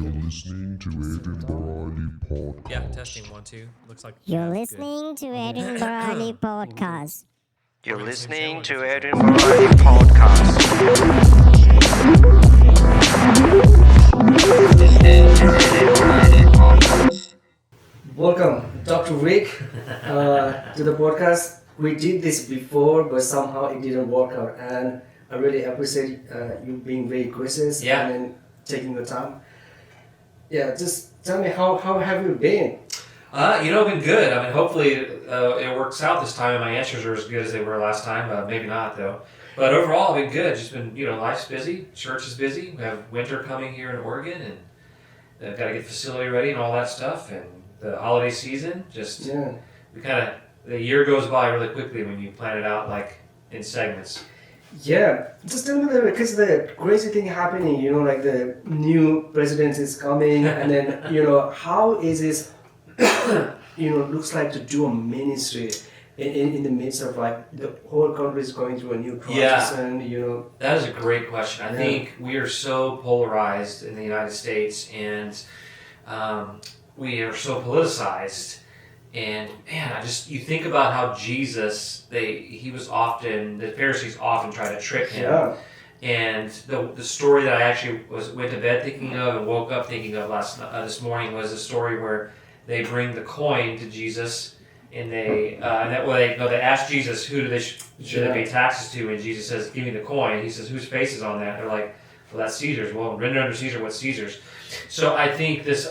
You're listening to Adrian Briley Podcast. Yeah, testing 1 2. Looks like You're that's good. listening to Adrian Briley Podcast. You're We're in the same show listening or to different Adrian shows? Briley Podcast. Welcome, Dr. Rick, to the podcast. We did this before, but somehow it didn't work out, and I really appreciate you being very gracious Yeah. and then taking the time. Yeah, just tell me how have you been? I've been good. I mean, hopefully it works out this time and my answers are as good as they were last time. Maybe not, though. But overall, I've been good. Just been, life's busy. Church is busy. We have winter coming here in Oregon, and I've got to get the facility ready and all that stuff. And the holiday season, Yeah. the year goes by really quickly when you plan it out like in segments. Yeah, just tell me because the crazy thing happening, like the new president is coming, and then, how is this, looks like to do a ministry in the midst of like the whole country is going through a new process, and, That is a great question. I think we are so polarized in the United States, and we are so politicized. And man, you think about how Jesus, the Pharisees often try to trick him. Yeah. And the story that I actually went to bed thinking of and woke up thinking of this morning was a story where they bring the coin to Jesus, and they ask Jesus, who should they pay taxes to, and Jesus says, give me the coin. He says, whose face is on that? They're like, well, that's Caesar's. Well, render unto Caesar what's Caesar's. So I think this,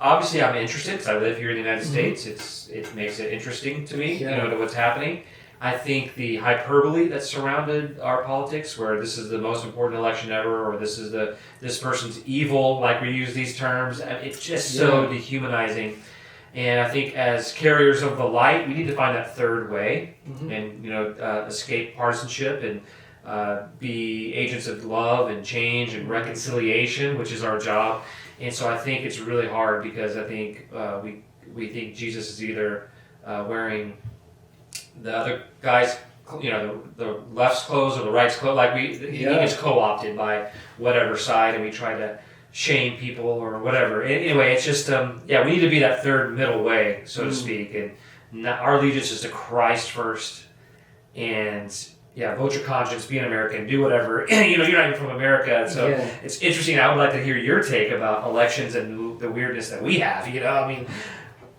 obviously I'm interested because I live here in the United States. It makes it interesting to me, to what's happening. I think the hyperbole that surrounded our politics, where this is the most important election ever, or this person's evil, like we use these terms, it's just so dehumanizing. And I think as carriers of the light, we need to find that third way, and escape partisanship and be agents of love and change and reconciliation, which is our job. And so I think it's really hard because I think we think Jesus is either wearing the other guy's, the left's clothes or the right's clothes. Like he gets co-opted by whatever side, and we try to shame people or whatever. Anyway, it's just we need to be that third middle way, so to speak. And our allegiance is to Christ first, and vote your conscience, be an American, do whatever. You're not even from America, so it's interesting. I would like to hear your take about elections and the weirdness that we have.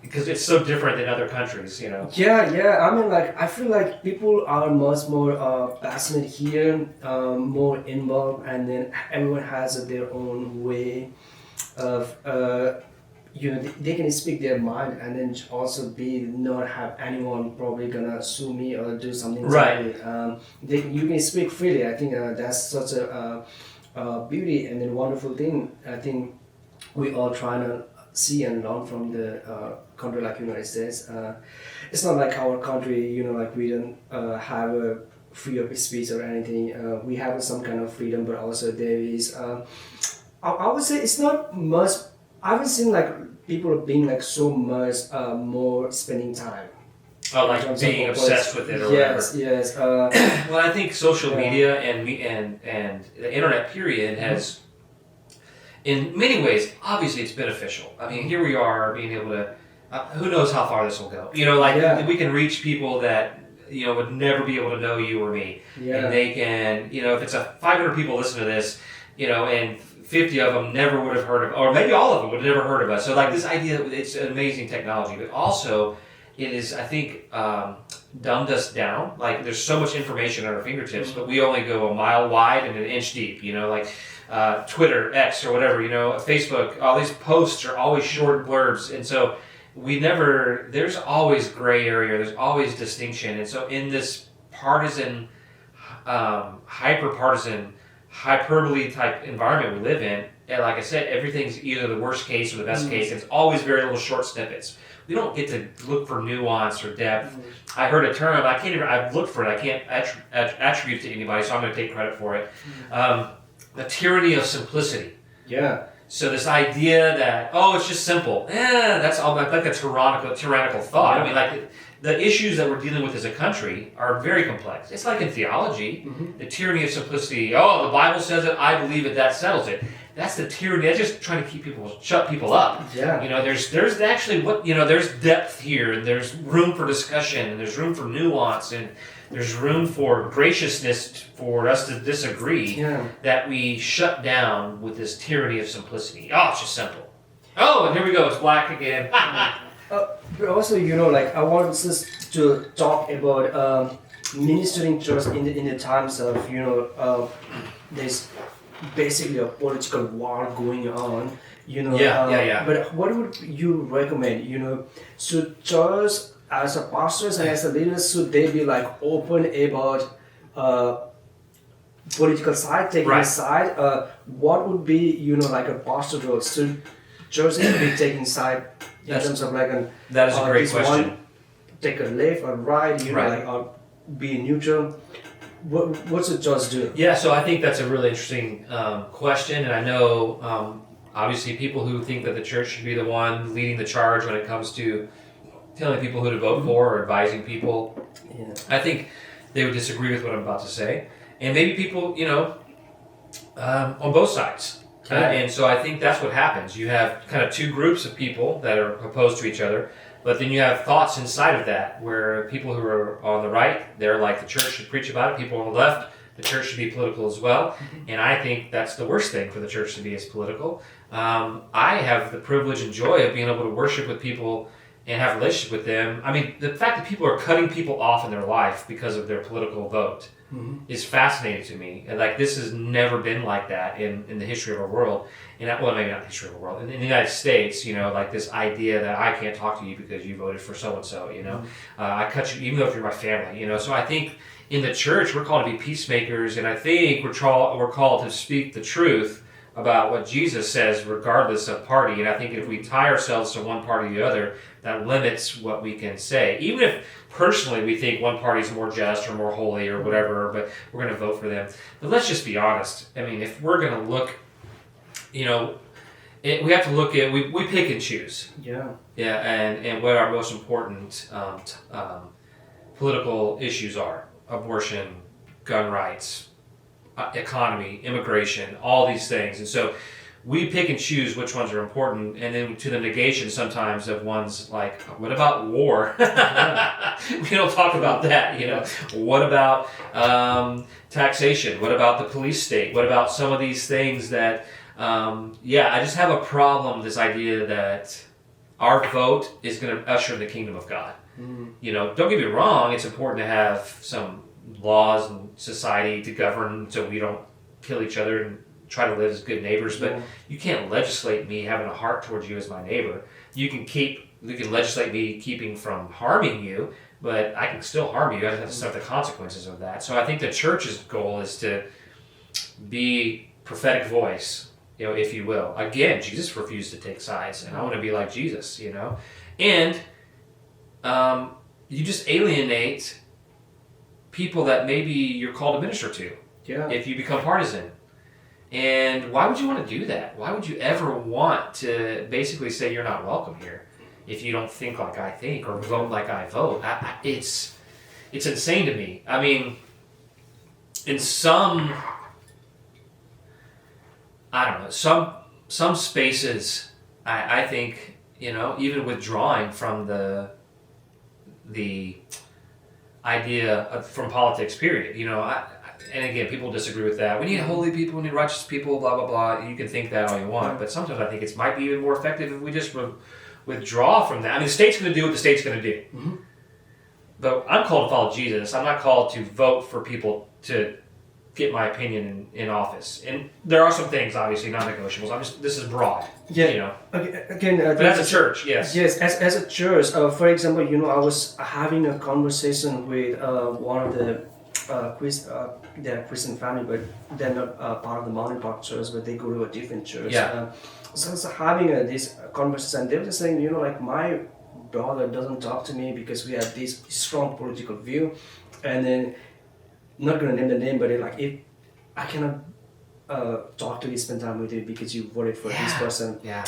Because it's so different than other countries. Yeah. I mean, I feel like people are much more passionate here, more involved, and then everyone has their own way of. They can speak their mind, and then also not have anyone probably gonna sue me or do something. Right. You can speak freely. I think that's such a beauty and then wonderful thing. I think we all trying to see and learn from the country like United States. It's not like our country, like we don't have a freedom of speech or anything. We have some kind of freedom, but also there is. I would say it's not much. I haven't seen people being so much more spending time. Oh, like being obsessed with it or whatever. Yes. Well, I think social media and the internet period has, in many ways, obviously it's beneficial. I mean, here we are being able to, who knows how far this will go. We can reach people that, would never be able to know you or me. Yeah. And they can, if it's 500 people listen to this, and 50 of them never would have heard of, or maybe all of them would have never heard of us. So this idea, it's an amazing technology, but also it is, I think, dumbed us down. There's so much information at our fingertips, but we only go a mile wide and an inch deep, Twitter, X, or whatever, Facebook, all these posts are always short blurbs. And so there's always gray area, there's always distinction. And so in this partisan, hyper-partisan, hyperbole type environment we live in, and like I said, everything's either the worst case or the best case. It's always very little short snippets. We don't get to look for nuance or depth. I heard a term, I've looked for it, I can't attribute it to anybody, so I'm going to take credit for it. The tyranny of simplicity. Yeah. So this idea that, it's just simple. That's all like a tyrannical thought. I mean, the issues that we're dealing with as a country are very complex. It's like in theology, the tyranny of simplicity. Oh, the Bible says it, I believe it, that settles it. That's the tyranny. That's just trying to shut people up. Yeah. You know, there's actually there's depth here, and there's room for discussion, and there's room for nuance, and there's room for graciousness for us to disagree. Yeah. That we shut down with this tyranny of simplicity. Oh, it's just simple. Oh, and here we go. It's black again. But also, like I want just to talk about ministering church in the times of there's basically a political war going on. Yeah. But what would you recommend? Should church as a pastors and as a leaders should they be like open about political side, taking a side? What would be like a pastor role? Should churches be taking side? In terms of like that is a great question. One, take a left or right, like or be neutral. What's the judge do? Yeah, so I think that's a really interesting question, and I know obviously people who think that the church should be the one leading the charge when it comes to telling people who to vote for or advising people. Yeah. I think they would disagree with what I'm about to say, and maybe people, on both sides. And so I think that's what happens. You have kind of two groups of people that are opposed to each other, but then you have thoughts inside of that where people who are on the right, they're like the church should preach about it. People on the left, the church should be political as well. And I think that's the worst thing for the church to be is political. I have the privilege and joy of being able to worship with people and have a relationship with them. I mean, the fact that people are cutting people off in their life because of their political vote is fascinating to me. And like, this has never been like that in the history of our world. And well, maybe not the history of the world. In the United States, like this idea that I can't talk to you because you voted for so-and-so, I cut you, even though if you're my family, So I think in the church, we're called to be peacemakers. And I think we're called to speak the truth about what Jesus says regardless of party. And I think if we tie ourselves to one party or the other, that limits what we can say. Even if personally we think one party's more just or more holy or whatever, but we're going to vote for them. But let's just be honest. I mean, if we're going to look, we have to look at, we pick and choose. Yeah. Yeah, and what our most important political issues are. Abortion, gun rights, economy, immigration, all these things. And so we pick and choose which ones are important, and then to the negation sometimes of ones like, what about war? We don't talk about that, What about taxation? What about the police state? What about some of these things that, I just have a problem with this idea that our vote is going to usher in the kingdom of God. Don't get me wrong, it's important to have some laws and society to govern so we don't kill each other and try to live as good neighbors, but you can't legislate me having a heart towards you as my neighbor. You can legislate me keeping from harming you, but I can still harm you. I have to suffer the consequences of that. So I think the church's goal is to be prophetic voice, if you will. Again, Jesus refused to take sides, and I want to be like Jesus, And you just alienate people that maybe you're called to minister to if you become partisan. And why would you want to do that? Why would you ever want to basically say you're not welcome here if you don't think like I think or vote like I vote? It's insane to me. I mean, in some spaces, I think, even withdrawing from the idea from politics, period. And again, people disagree with that. We need holy people, we need righteous people, blah, blah, blah. You can think that all you want, but sometimes I think it might be even more effective if we just withdraw from that. I mean, the state's going to do what the state's going to do. But I'm called to follow Jesus. I'm not called to vote for people to get my opinion in office. And there are some things, obviously, non-negotiables. This is broad. Yeah. Again, but as a church, yes. Yes, as a church, for example, I was having a conversation with one of the they're Christian family, but they're not part of the Mountain Park Church, but they go to a different church. Yeah. So I was having this conversation. They were just saying, like my brother doesn't talk to me because we have this strong political view, and then not gonna name the name, but if I cannot talk to you, spend time with you because you voted for this person. Yeah.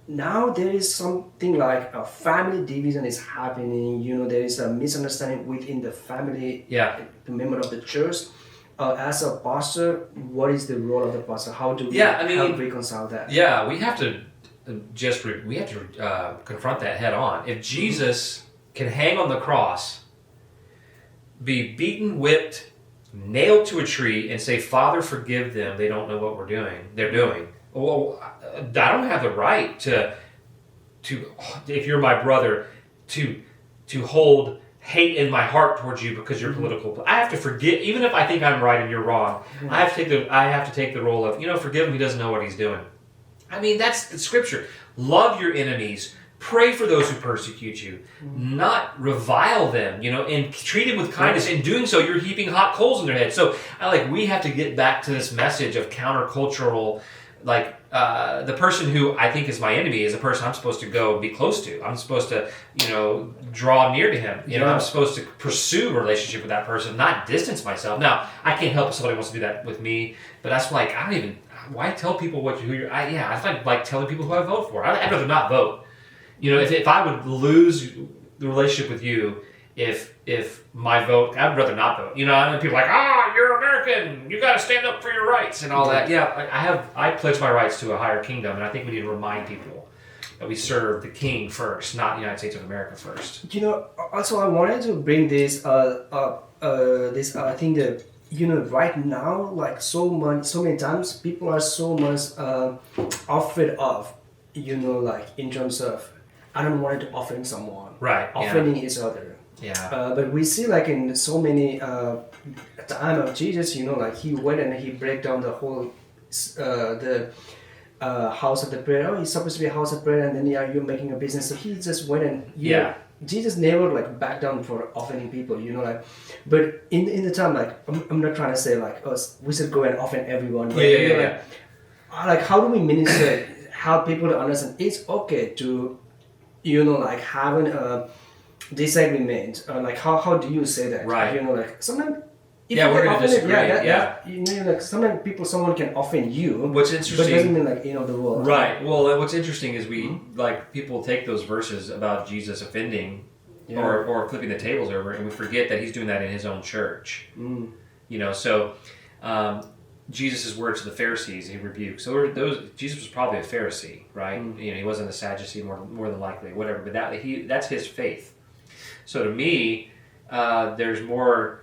now there is something like a family division is happening. There is a misunderstanding within the family, Yeah. the member of the church. As a pastor, what is the role of the pastor? How do we help reconcile that? Yeah, we have to confront that head on. If Jesus can hang on the cross, be beaten, whipped, nailed to a tree, and say, "Father, forgive them. They don't know what they're doing." Well, I don't have the right to if you're my brother, to hold hate in my heart towards you because you're political. I have to forgive, even if I think I'm right and you're wrong. I have to take the role of, forgive him. He doesn't know what he's doing. I mean, that's the scripture. Love your enemies. Pray for those who persecute you. Not revile them, and treat them with kindness. In doing so, you're heaping hot coals in their head. So, we have to get back to this message of countercultural, the person who I think is my enemy is a person I'm supposed to go be close to. I'm supposed to, draw near to him. I'm supposed to pursue a relationship with that person, not distance myself. Now, I can't help if somebody wants to do that with me, but that's why tell people I like telling people who I vote for. I'd rather not vote. If I would lose the relationship with you, if my vote, I'd rather not vote. And people are like, you're American, you got to stand up for your rights and all that. Yeah, I pledge my rights to a higher kingdom, and I think we need to remind people that we serve the King first, not the United States of America first. Also I wanted to bring this I think that right now, like so many times, people are so much afraid of, in terms of, I don't want to offend someone. Right. Offending each other. Yeah. But we see in so many time of Jesus, he went and he break down the whole house of the prayer. Oh, it's supposed to be a house of prayer, and then you're making a business. So he just went and Jesus never back down for offending people, but in the time, I'm not trying to say we should go and offend everyone. How do we minister, help people to understand it's okay to, having a disagreement, how do you say that? Right. Sometimes. We're gonna disagree. Sometimes someone can offend you. What's interesting, but it doesn't mean the world. Right. Well, what's interesting is we people take those verses about Jesus offending, or flipping the tables over, and we forget that he's doing that in his own church. So Jesus' words to the Pharisees, he rebuked. So Jesus was probably a Pharisee, right? He wasn't a Sadducee, more than likely, whatever. But that's his faith. So to me, there's more.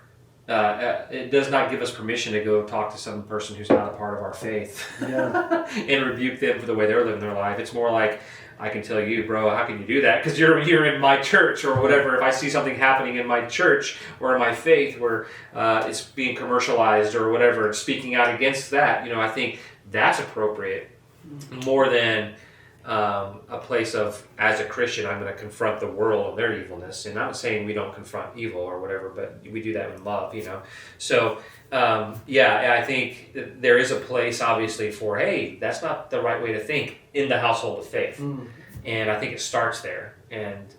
It does not give us permission to go talk to some person who's not a part of our faith and rebuke them for the way they're living their life. It's more like, I can tell you, bro, how can you do that? Because you're in my church or whatever. If I see something happening in my church or in my faith where it's being commercialized or whatever, and speaking out against that, I think that's appropriate more than a place of, as a Christian, I'm going to confront the world and their evilness. And I'm not saying we don't confront evil or whatever, but we do that in love, So, I think there is a place, obviously, for, hey, that's not the right way to think in the household of faith. And I think it starts there. And,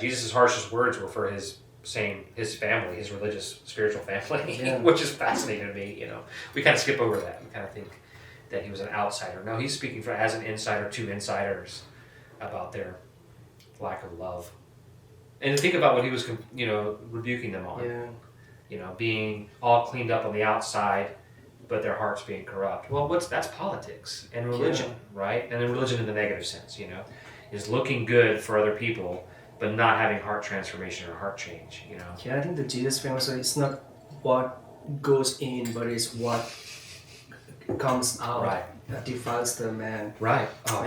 Jesus' harshest words were for his family, his religious, spiritual family, which is fascinating to me, We kind of skip over that. We kind of think that he was an outsider. No, he's speaking as an insider to insiders about their lack of love. And to think about what he was, rebuking them on. Being all cleaned up on the outside, but their hearts being corrupt. Well, that's politics and religion, right? And then religion in the negative sense, is looking good for other people, but not having heart transformation or heart change, Yeah, I think the Jesus family, so it's not what goes in, but it's what comes out that defiles the man. Right. Oh,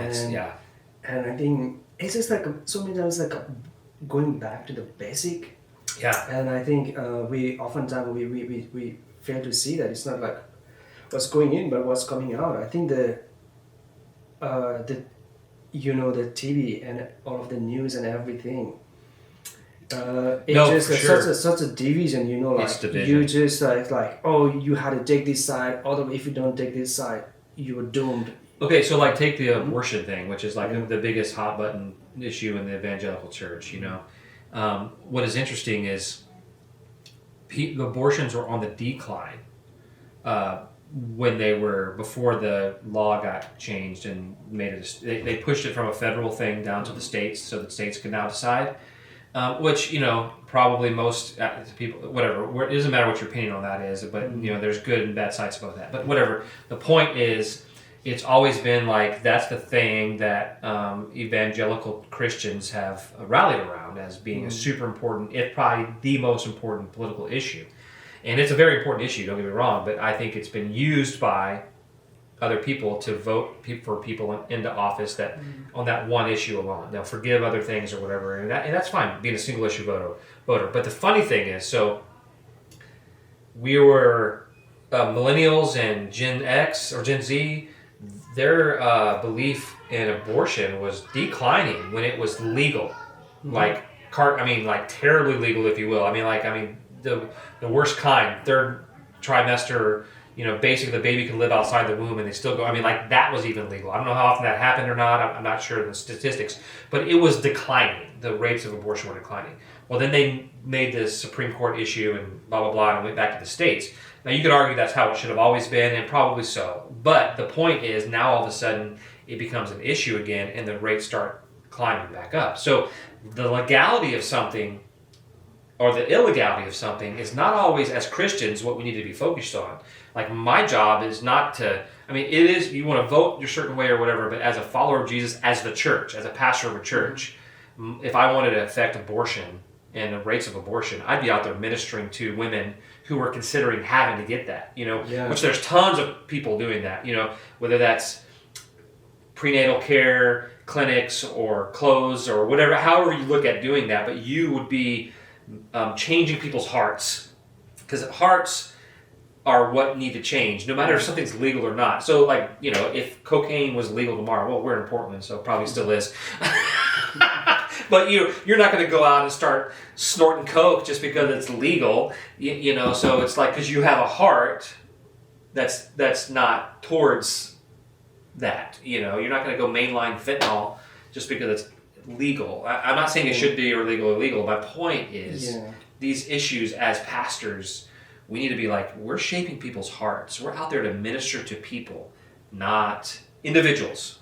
And I think it's just so many times going back to the basic. Yeah. And I think we oftentimes we fail to see that it's not what's going in, but what's coming out. I think the TV and all of the news and everything. It's just such a division, It's division. You just you had to take this side, although if you don't take this side, you were doomed. Okay, so take the abortion thing, which is the biggest hot button issue in the evangelical church, What is interesting is abortions are on the decline when before the law got changed and made it, they pushed it from a federal thing down to the states, so the states can now decide. Which, probably most people, whatever, it doesn't matter what your opinion on that is, but, there's good and bad sides about that. But whatever. The point is, it's always been like, that's the thing that evangelical Christians have rallied around as being a super important, if probably the most important political issue. And it's a very important issue, don't get me wrong, but I think it's been used by other people to vote for people into office that on that one issue alone. They'll forgive other things or whatever, and that's fine, being a single issue voter. But the funny thing is, so we were millennials and Gen X or Gen Z, their belief in abortion was declining when it was legal, like terribly legal, if you will. The worst kind, third trimester. Basically the baby can live outside the womb and they still go. That was even legal. I don't know how often that happened or not. I'm not sure of the statistics, but it was declining. The rates of abortion were declining. Well, then they made this Supreme Court issue and blah, blah, blah, and went back to the states. Now, you could argue that's how it should have always been, and probably so. But the point is, now all of a sudden, it becomes an issue again, and the rates start climbing back up. So the legality of something or the illegality of something is not always, as Christians, what we need to be focused on. Like, my job is not to, it is, you want to vote your certain way or whatever, but as a follower of Jesus, as the church, as a pastor of a church, if I wanted to affect abortion and the rates of abortion, I'd be out there ministering to women who were considering having to get that, which there's tons of people doing that, whether that's prenatal care, clinics, or clothes, or whatever, however you look at doing that, but you would be changing people's hearts, because hearts are what need to change, no matter if something's legal or not. So, if cocaine was legal tomorrow, well, we're in Portland, so it probably still is. But you're not going to go out and start snorting coke just because it's legal, So it's like, because you have a heart that's not towards that, You're not going to go mainline fentanyl just because it's legal. I'm not saying it should be or legal or illegal. My point is, these issues as pastors, we need to be like, we're shaping people's hearts. We're out there to minister to people, not individuals.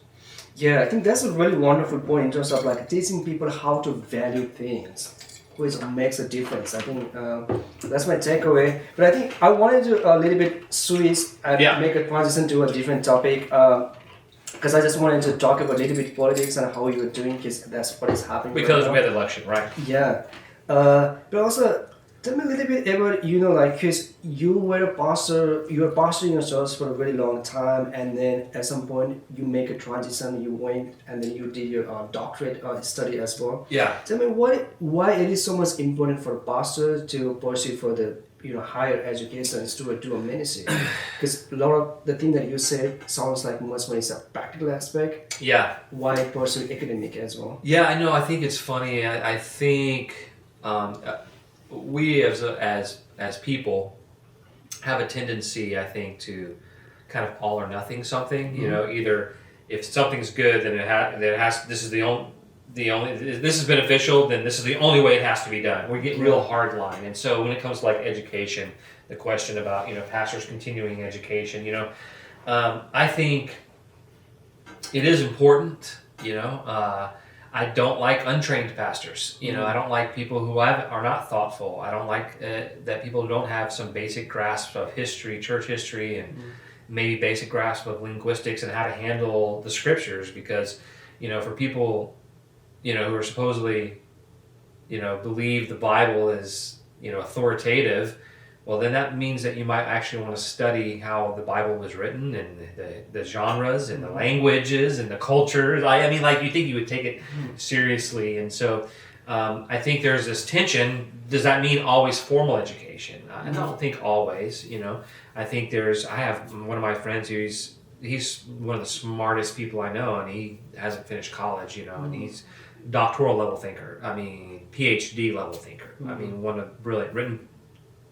Yeah, I think that's a really wonderful point in terms of teaching people how to value things, which makes a difference. I think that's my takeaway. But I think I wanted to a little bit switch and make a transition to a different topic, because I just wanted to talk about a little bit politics and how you're doing, because that's what is happening. Because we had the election, right? Yeah. But also, tell me a little bit about, because you were a pastor, you were pastoring your church for a very long time, and then at some point you make a transition, you went and then you did your doctorate study as well. Yeah. Tell me why it is so much important for a pastor to pursue for the higher education to do a ministry, because a lot of the thing that you said sounds like much more is a practical aspect. Yeah. Why pursue academic as well? Yeah, I know. I think it's funny. I think we as people have a tendency, I think, to kind of all or nothing something. Either if something's good, then it has. This is the only. This is beneficial, then this is the only way it has to be done. We get real hard line. And so when it comes to education, the question about, pastors continuing education, I think it is important, I don't like untrained pastors. I don't like people who are not thoughtful. I don't like that people don't have some basic grasp of history, church history, and maybe basic grasp of linguistics and how to handle the scriptures, because, for people who are supposedly, believe the Bible is, authoritative, well, then that means that you might actually want to study how the Bible was written and the genres and the languages and the cultures. You think you would take it seriously. And so I think there's this tension. Does that mean always formal education? I don't think always, I think I have one of my friends who's one of the smartest people I know, and he hasn't finished college, and he's doctoral level thinker. PhD level thinker. One of brilliant, written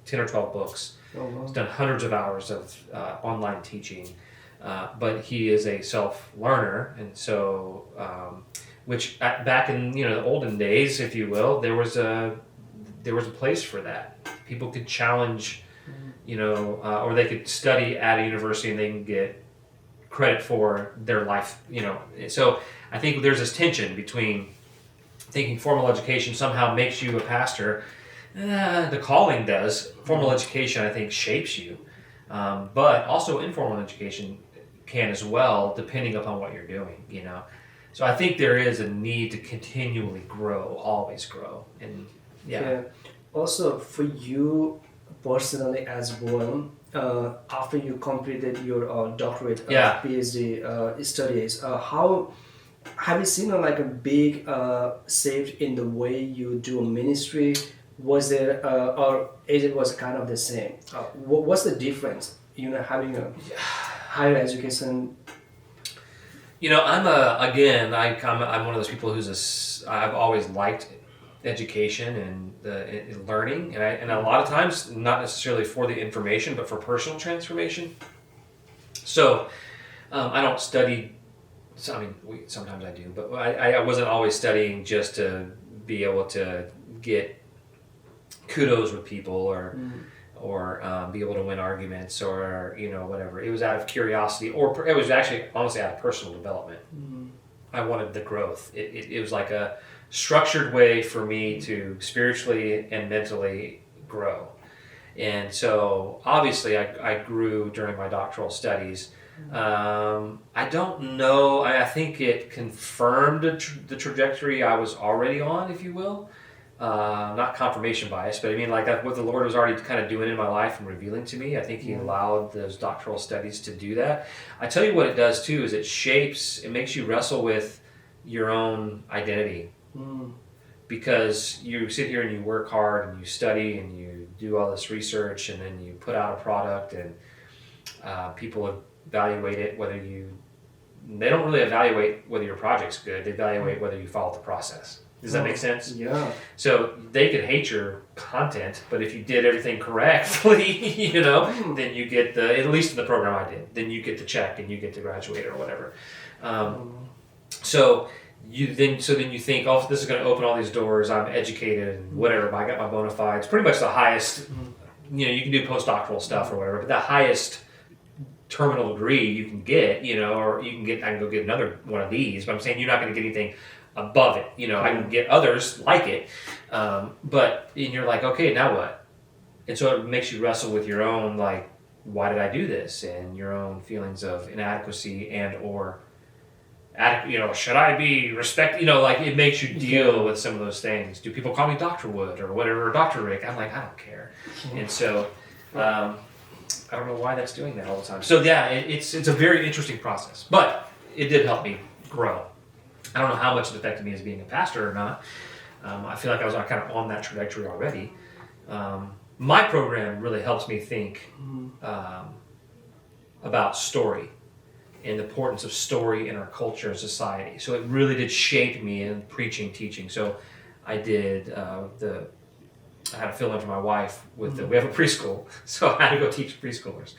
10 or 12 books. Oh, wow. He's done hundreds of hours of online teaching, but he is a self-learner, and so which back in the olden days, if you will, there was a place for that. People could challenge or they could study at a university and they can get credit for their life, So I think there's this tension between thinking formal education somehow makes you a pastor. The calling does. Formal education, I think, shapes you. But also informal education can as well, depending upon what you're doing, So I think there is a need to continually grow, always grow. And yeah. Also, for you personally as well, after you completed your doctorate, PhD studies, how have you seen like a big shift in the way you do ministry? Was there, or it was kind of the same? What's the difference? Having a higher education. I'm one of those people I've always liked education and learning, and a lot of times not necessarily for the information, but for personal transformation. So I don't study. Sometimes I do, but I wasn't always studying just to be able to get kudos with people or be able to win arguments or whatever. It was out of curiosity, or it was actually honestly out of personal development. I wanted the growth. It was like a structured way for me to spiritually and mentally grow. And so obviously I grew during my doctoral studies. I don't know, I think it confirmed the trajectory I was already on, if you will. Not confirmation bias, but I mean, like what the Lord was already kind of doing in my life and revealing to me. I think He allowed those doctoral studies to do that. I tell you what it does too, is it makes you wrestle with your own identity. Because you sit here and you work hard and you study and you do all this research and then you put out a product and people evaluate it, they don't really evaluate whether your project's good, they evaluate whether you follow the process. Does that make sense? Yeah. So they could hate your content, but if you did everything correctly, then you get at least in the program I did, then you get the check and you get to graduate or whatever. So then you think, oh, this is going to open all these doors. I'm educated and whatever. I got my bona fides. Pretty much the highest. You can do postdoctoral stuff or whatever, but the highest terminal degree you can get, or I can go get another one of these. But I'm saying you're not going to get anything above it. I can get others like it, but you're like, okay, now what? And so it makes you wrestle with your own, like, why did I do this? And your own feelings of inadequacy and or should I be like it makes you deal with some of those things. Do people call me Dr. Wood or whatever, or Dr. Rick? I'm like, I don't care. And so I don't know why that's doing that all the time. So yeah, it's a very interesting process, but it did help me grow. I don't know how much it affected me as being a pastor or not. I feel like I was kind of on that trajectory already. My program really helps me think about story and the importance of story in our culture and society. So it really did shape me in preaching, teaching. So I did I had to fill in for my wife with we have a preschool, so I had to go teach preschoolers.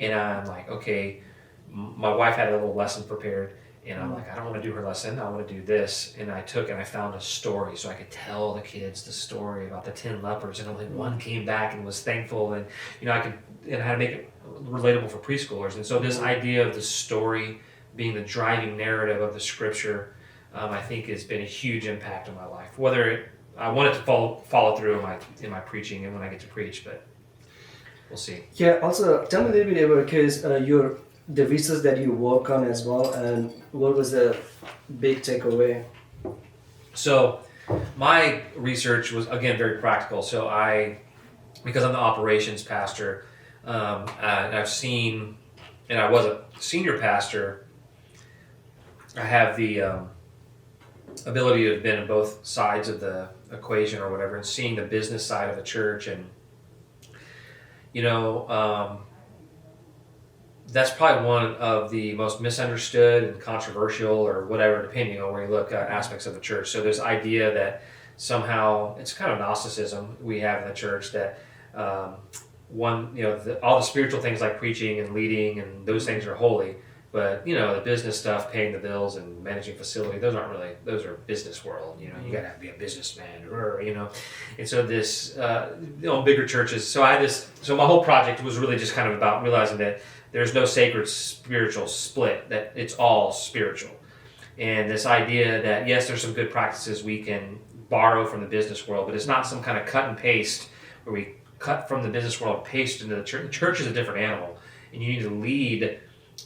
And I'm like, okay, my wife had a little lesson prepared, and I'm like, I don't want to do her lesson, I want to do this. And I found a story so I could tell the kids the story about the 10 lepers, and only one came back and was thankful, and I had to make it relatable for preschoolers. And so this idea of the story being the driving narrative of the scripture, I think has been a huge impact on my life. I want it to follow through in my preaching and when I get to preach, but we'll see. Yeah. Also, tell me a little bit about the research that you work on as well, and what was the big takeaway? So my research was, again, very practical. So because I'm the operations pastor, and I've seen, and I was a senior pastor, I have the ability to have been on both sides of the equation or whatever, and seeing the business side of the church. And that's probably one of the most misunderstood and controversial, or whatever, depending on where you look, aspects of the church. So there's idea that somehow, it's kind of Gnosticism we have in the church, that all the spiritual things like preaching and leading and those things are holy, But the business stuff, paying the bills and managing facility, those are business world. You got to be a businessman, And so this, bigger churches. So So my whole project was really just kind of about realizing that there's no sacred spiritual split. That it's all spiritual. And this idea that yes, there's some good practices we can borrow from the business world, but it's not some kind of cut and paste where we cut from the business world and paste into the church. The church is a different animal, and you need to lead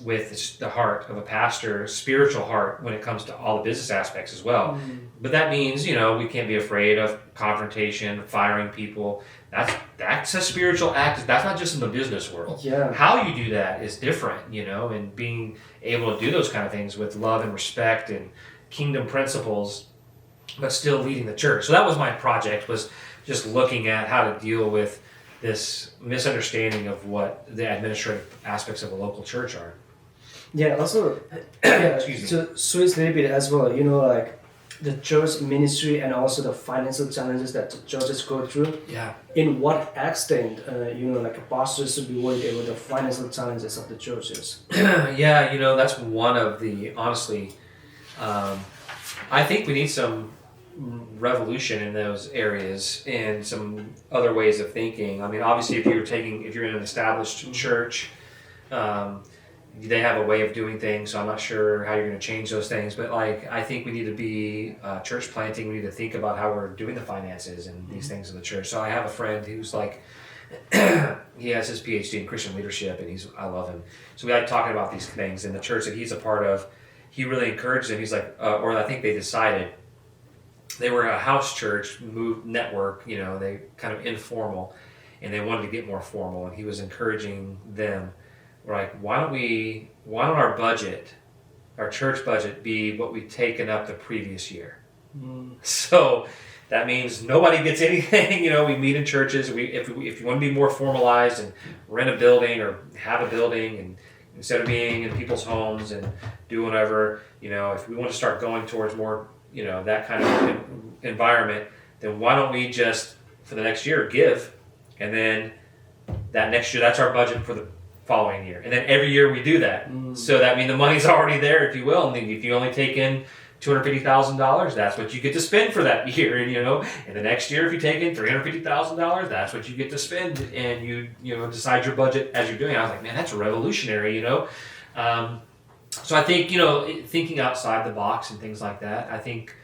with the heart of a pastor, spiritual heart, when it comes to all the business aspects as well. But that means, we can't be afraid of confrontation, firing people. That's a spiritual act. That's not just in the business world. Yeah. How you do that is different, and being able to do those kind of things with love and respect and kingdom principles, but still leading the church. So that was my project, was just looking at how to deal with this misunderstanding of what the administrative aspects of a local church are. Yeah, also, Excuse me. to switch a little bit as well, like the church ministry and also the financial challenges that the churches go through. Yeah. In what extent, like a pastor should be worried about the financial challenges of the churches? Yeah, that's one of the, honestly, I think we need some revolution in those areas and some other ways of thinking. I mean, obviously, if you're in an established church, they have a way of doing things, so I'm not sure how you're going to change those things. But I think we need to be church planting. We need to think about how we're doing the finances and these things in the church. So I have a friend who's he has his PhD in Christian leadership, and I love him. So we like talking about these things. In the church that he's a part of, he really encouraged him. He's or I think they decided. They were a house church, network, they kind of informal, and they wanted to get more formal. And he was encouraging them, why don't our budget, our church budget, be what we've taken up the previous year? So that means nobody gets anything. We meet in churches. If you want to be more formalized and rent a building or have a building, and instead of being in people's homes and do whatever, if we want to start going towards more, that kind of environment, then why don't we just, for the next year, give, and then that next year, that's our budget for the following year. And then every year we do that. So that means the money's already there, if you will. And if you only take in $250,000, that's what you get to spend for that year. And the next year, if you take in $350,000, that's what you get to spend. And you decide your budget as you're doing it. I was like, man, that's revolutionary, So I think, thinking outside the box and things like that, I think,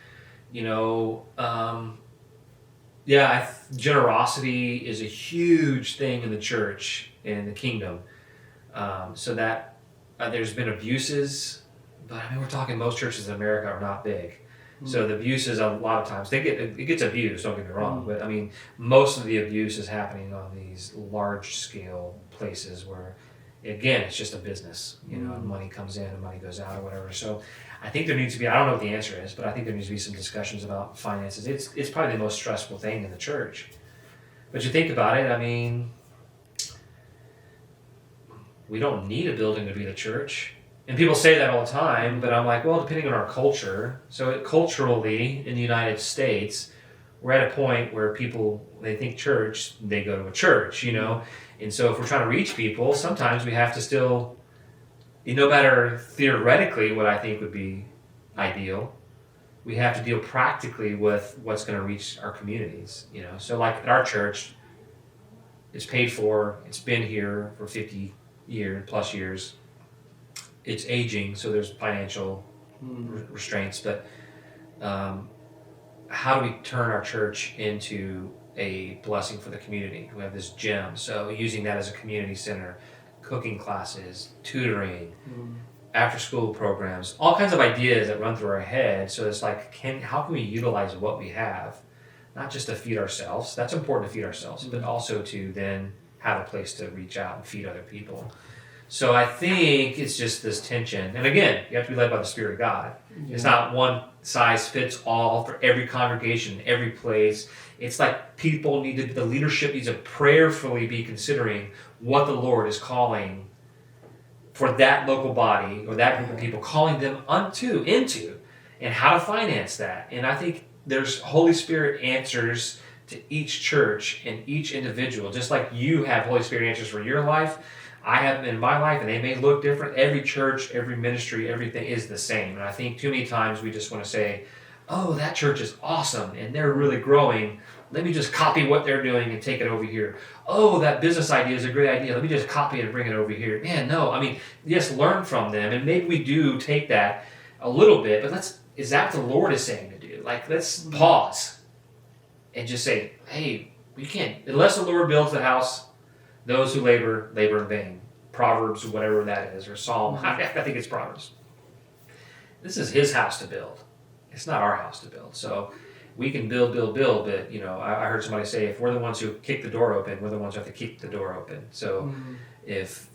generosity is a huge thing in the church and the kingdom. So that there's been abuses, but we're talking most churches in America are not big. So the abuses, a lot of times, it gets abused, don't get me wrong, but most of the abuse is happening on these large scale places where, again, it's just a business, and money comes in and money goes out or whatever. So I think there needs to be, I don't know what the answer is, but I think there needs to be some discussions about finances. It's probably the most stressful thing in the church. But you think about it, we don't need a building to be the church. And people say that all the time, but I'm like, well, depending on our culture. So culturally, in the United States, we're at a point where people, they think church, they go to a church, And so if we're trying to reach people, sometimes we have to still, no matter theoretically what I think would be ideal, we have to deal practically with what's going to reach our communities, So at our church, it's paid for, it's been here for 50 plus years. It's aging, so there's financial restraints, but how do we turn our church into a blessing for the community? We have this gym, so using that as a community center, cooking classes, tutoring, after-school programs, all kinds of ideas that run through our head. So it's how can we utilize what we have, not just to feed ourselves, that's important to feed ourselves, but also to then have a place to reach out and feed other people. So I think it's just this tension. And again, you have to be led by the Spirit of God. Yeah. It's not one size fits all for every congregation, every place. It's people the leadership needs to prayerfully be considering what the Lord is calling for that local body or that group of people, calling them into, and how to finance that. And I think there's Holy Spirit answers to each church and each individual. Just like you have Holy Spirit answers for your life, I have in my life, and they may look different. Every church, every ministry, everything is the same. And I think too many times we just want to say, oh, that church is awesome and they're really growing. Let me just copy what they're doing and take it over here. Oh, that business idea is a great idea. Let me just copy it and bring it over here. Man, no. I mean, yes, learn from them. And maybe we do take that a little bit, but is that what the Lord is saying to do? Like, let's pause and just say, hey, we can't, unless the Lord builds the house, those who labor in vain. Proverbs, whatever that is, or Psalm. I think it's Proverbs. This is his house to build. It's not our house to build. So we can build, but I heard somebody say, if we're the ones who kick the door open, we're the ones who have to keep the door open. So if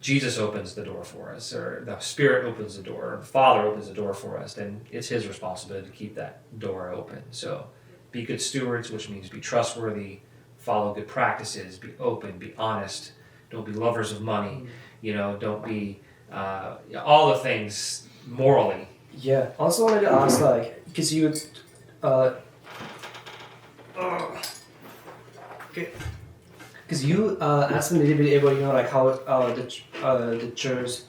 Jesus opens the door for us, or the Spirit opens the door, or the Father opens the door for us, then it's his responsibility to keep that door open. So be good stewards, which means be trustworthy, follow good practices, be open, be honest, don't be lovers of money, don't be all the things morally. Yeah. Also wanted to ask, like, because you, because you asked me a little bit about like how the church,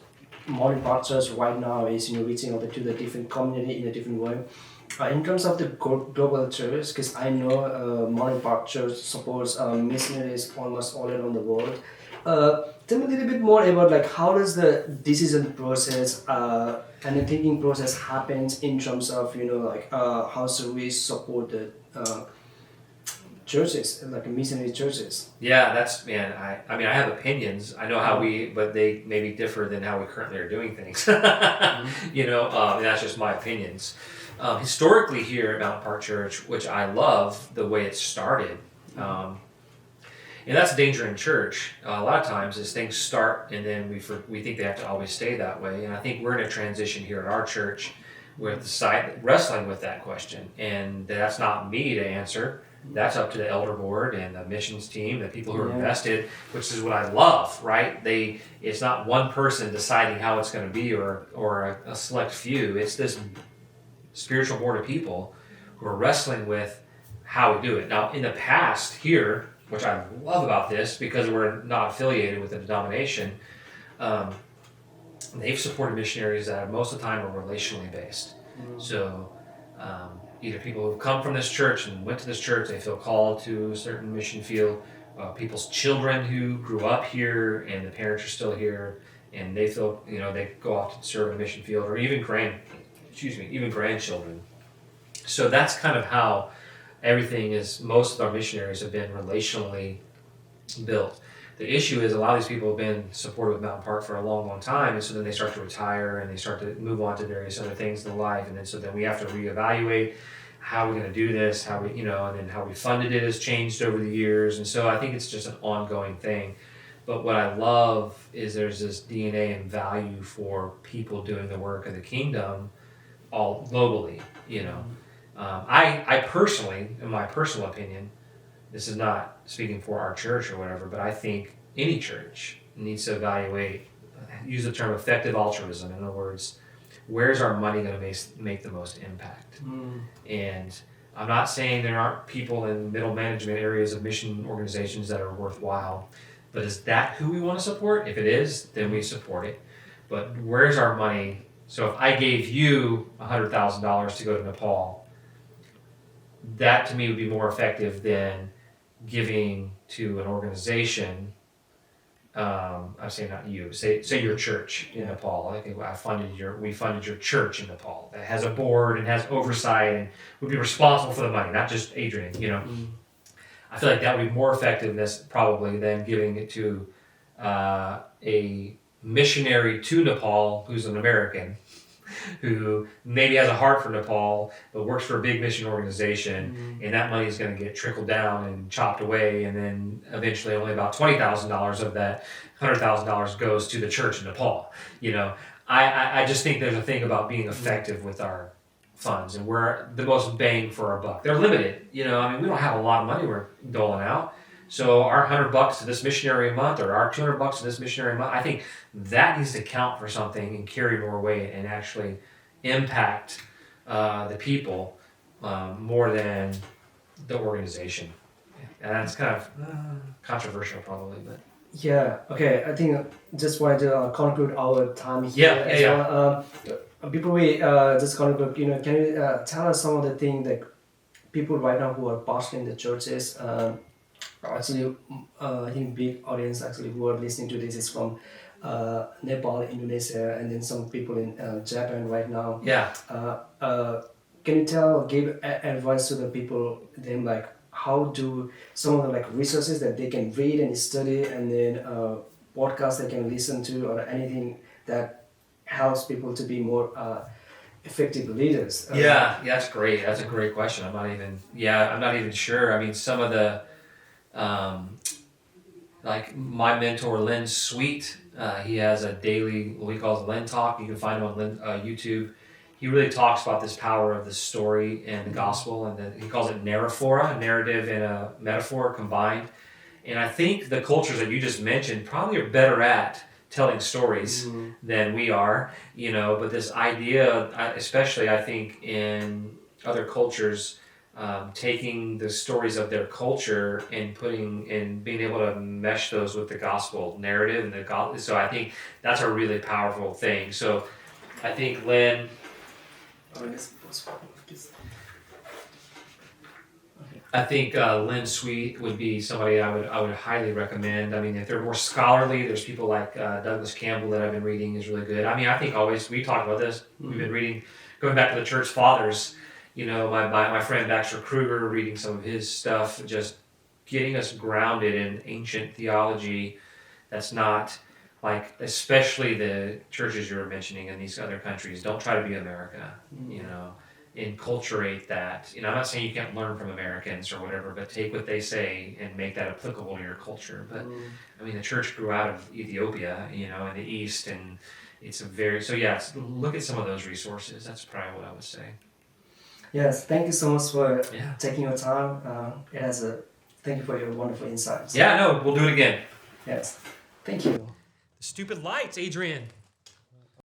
Morning Park Church right now is reaching out to the different community in a different way. In terms of the global church, because I know Morning Park Church supports missionaries almost all around the world. Tell me a little bit more about like how does the decision process and the thinking process happens in terms of how should we support the churches, like missionary churches. Yeah, I mean, I have opinions. I know how but they maybe differ than how we currently are doing things. And that's just my opinions. Historically here at Mountain Park Church, which I love the way it started, and that's a danger in church. A lot of times is things start and then we think they have to always stay that way. And I think we're in a transition here at our church with wrestling with that question. And that's not me to answer. That's up to the elder board and the missions team, the people who are invested, which is what I love, right? It's not one person deciding how it's going to be or a select few. It's this spiritual board of people who are wrestling with how we do it. Now, in the past here, which I love about this because we're not affiliated with a denomination, they've supported missionaries that most of the time are relationally based. So either people who've come from this church and went to this church, they feel called to a certain mission field, people's children who grew up here and the parents are still here and they feel, they go off to serve in a mission field, or even grandchildren. So that's kind of how everything is. Most of our missionaries have been relationally built. The issue is a lot of these people have been supported with Mountain Park for a long, long time, and so then they start to retire and they start to move on to various other things in life, and then we have to reevaluate how we're going to do this, how we, and then how we funded it has changed over the years, and so I think it's just an ongoing thing. But what I love is there's this DNA and value for people doing the work of the kingdom all globally, I personally, in my personal opinion, this is not speaking for our church or whatever, but I think any church needs to evaluate, use the term effective altruism. In other words, where's our money going to make the most impact? And I'm not saying there aren't people in middle management areas of mission organizations that are worthwhile, but is that who we want to support? If it is, then we support it. But where's our money? So if I gave you $100,000 to go to Nepal, that to me would be more effective than giving to an organization. I'm saying not you. Say your church in Nepal. I think we funded your church in Nepal that has a board and has oversight and would be responsible for the money, not just Adrian. I feel like that would be more effectiveness probably than giving it to a missionary to Nepal who's an American, who maybe has a heart for Nepal, but works for a big mission organization, and that money is going to get trickled down and chopped away, and then eventually only about $20,000 of that $100,000 goes to the church in Nepal. I just think there's a thing about being effective with our funds, and we're the most bang for our buck. They're limited, we don't have a lot of money we're doling out. So our $100 to this missionary a month, or our $200 to this missionary a month, I think that needs to count for something and carry more weight and actually impact the people more than the organization. And that's kind of controversial probably, but Yeah. Okay. I think just wanted to conclude our time here. Before we just conclude, can you tell us some of the things that people right now who are pastoring the churches? Actually, I think big audience actually who are listening to this is from Nepal, Indonesia, and then some people in Japan right now. Yeah. Can you give advice to the people, then like how do some of the like resources that they can read and study, and then podcasts they can listen to, or anything that helps people to be more effective leaders? Yeah, that's great. That's a great question. I'm not even sure. I mean, some of the, like my mentor, Lynn Sweet, he has a daily, what we call Lynn Talk. You can find him on YouTube. He really talks about this power of the story and the gospel, and he calls it narraphora, narrative and a metaphor combined. And I think the cultures that you just mentioned probably are better at telling stories than we are, but this idea, especially I think in other cultures, taking the stories of their culture and being able to mesh those with the gospel narrative and the gospel. So I think that's a really powerful thing. So I think Lynn, Lynn Sweet would be somebody I would highly recommend. I mean, if they're more scholarly, there's people like Douglas Campbell that I've been reading is really good. I mean, I think we talked about this. We've been reading, going back to the church fathers. My friend Baxter Kruger, reading some of his stuff, just getting us grounded in ancient theology. That's not like, especially the churches you were mentioning in these other countries. Don't try to be America. Enculturate that. I'm not saying you can't learn from Americans or whatever, but take what they say and make that applicable to your culture. But I mean, the church grew out of Ethiopia, in the East, and it's look at some of those resources. That's probably what I would say. Yes, thank you so much for taking your time. Thank you for your wonderful insights. Yeah, no, we'll do it again. Yes, thank you. Stupid lights, Adrian.